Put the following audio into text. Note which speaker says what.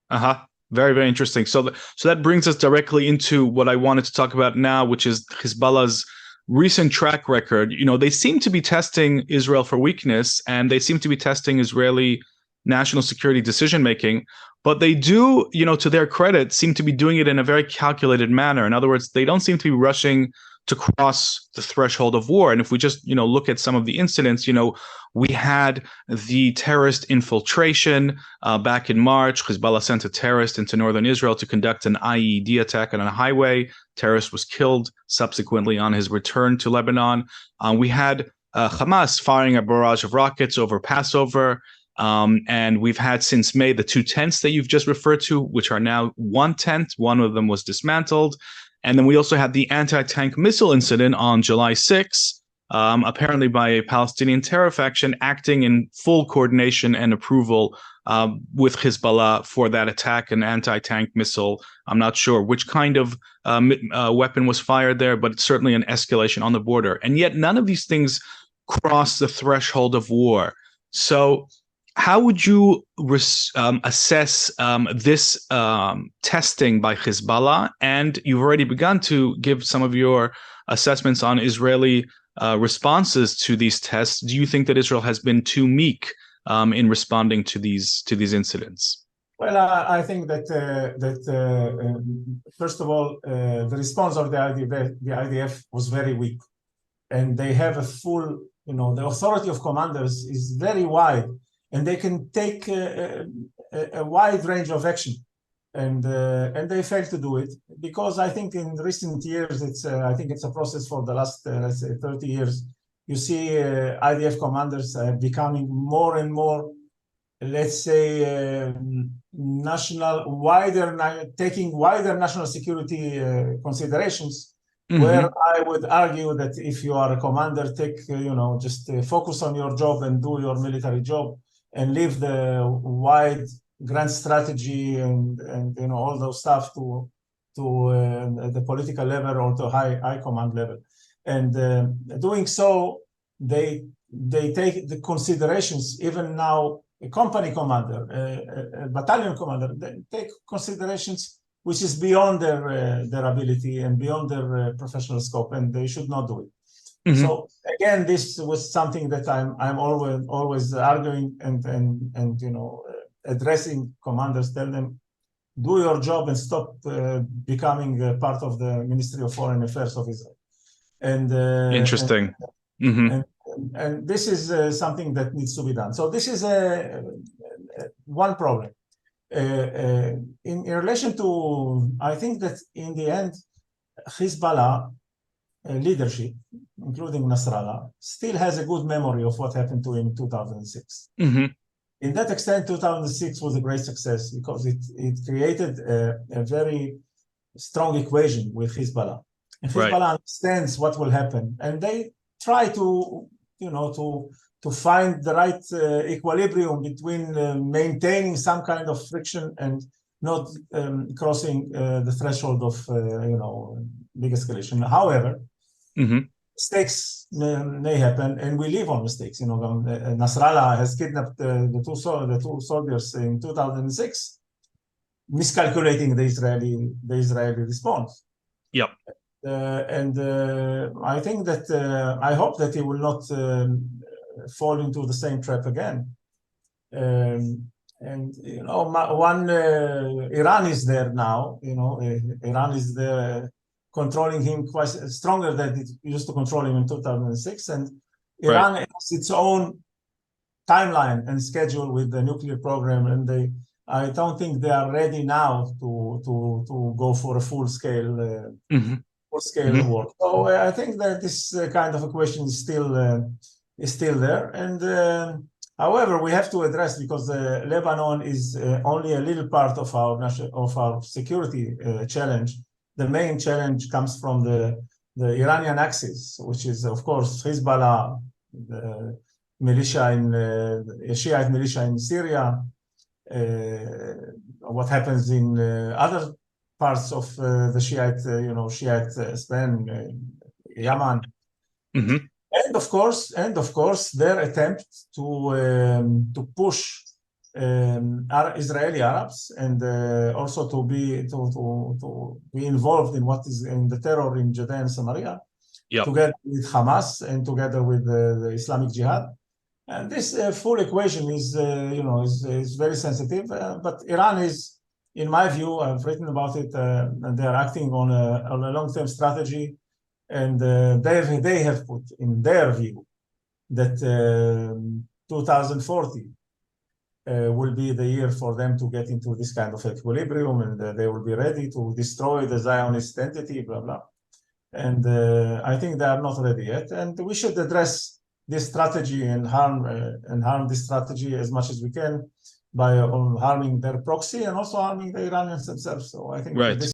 Speaker 1: Uh-huh. Very, very interesting. So that brings us directly into what I wanted to talk about now, which is Hezbollah's recent track record. They seem to be testing Israel for weakness, and they seem to be testing Israeli national security decision making. But they do, to their credit, seem to be doing it in a very calculated manner. In other words, they don't seem to be rushing to cross the threshold of war. And if we just, look at some of the incidents, we had the terrorist infiltration back in March. Hezbollah sent a terrorist into northern Israel to conduct an IED attack on a highway. Terrorist was killed subsequently on his return to Lebanon. We had Hamas firing a barrage of rockets over Passover. And we've had since May the two tents that you've just referred to, which are now one tent. One of them was dismantled. And then we also had the anti-tank missile incident on July 6th, apparently by a Palestinian terror faction acting in full coordination and approval with Hezbollah for that attack, an anti-tank missile. I'm not sure which kind of weapon was fired there, but it's certainly an escalation on the border. And yet none of these things cross the threshold of war. So how would you assess this testing by Hezbollah? And you've already begun to give some of your assessments on Israeli responses to these tests. Do you think that Israel has been too meek in responding to these incidents?
Speaker 2: Well, I think that first of all, the response of the IDF was very weak, and they have a full, the authority of commanders is very wide. And they can take a wide range of action, and they fail to do it because I think in recent years I think it's a process for the last let's say 30 years. You see IDF commanders becoming more and more, let's say, taking wider national security considerations. Mm-hmm. Where I would argue that if you are a commander, just focus on your job and do your military job, and leave the wide grand strategy and all those stuff to the political level or to high command level. And doing so, they take the considerations. Even now, a company commander, a battalion commander, they take considerations which is beyond their ability and beyond their professional scope, and they should not do it. Mm-hmm. So again, this was something that I'm always arguing and addressing commanders, tell them, do your job and stop becoming part of the Ministry of Foreign Affairs of Israel. And
Speaker 1: interesting.
Speaker 2: And this is something that needs to be done. So this is one problem. In relation to, I think that in the end, Hezbollah leadership, including Nasrallah, still has a good memory of what happened to him in 2006. Mm-hmm. In that extent, 2006 was a great success because it created a very strong equation with Hezbollah. And Hezbollah understands what will happen, and they try to find the right equilibrium between maintaining some kind of friction and not crossing the threshold of big escalation. However, mm-hmm. mistakes may happen, and we live on mistakes. Nasrallah has kidnapped the two soldiers in 2006, miscalculating the Israeli response.
Speaker 1: Yep.
Speaker 2: And I think that I hope that he will not fall into the same trap again. And Iran is there now. Iran is there, controlling him quite stronger than it used to control him in 2006. And Iran has its own timeline and schedule with the nuclear program, and I don't think they are ready now to go for a full-scale war. So I think that this kind of a question is still there. And however, we have to address, because Lebanon is only a little part of our security challenge. The main challenge comes from the Iranian axis, which is, of course, Hezbollah, the militia Shiite militia in Syria, what happens in other parts of the Shiite Spain, Yemen, mm-hmm. and of course, their attempt to push Israeli Arabs, and also to be involved in what is in the terror in Judea and Samaria, together with Hamas and together with the Islamic Jihad. And this full equation is, is very sensitive. But Iran is, in my view, I've written about it, and they're acting on a long-term strategy, and they have put in their view that 2040 will be the year for them to get into this kind of equilibrium, and they will be ready to destroy the Zionist entity, blah, blah. And I think they are not ready yet. And we should address this strategy and harm this strategy as much as we can by harming their proxy and also harming the Iranians themselves. So I think this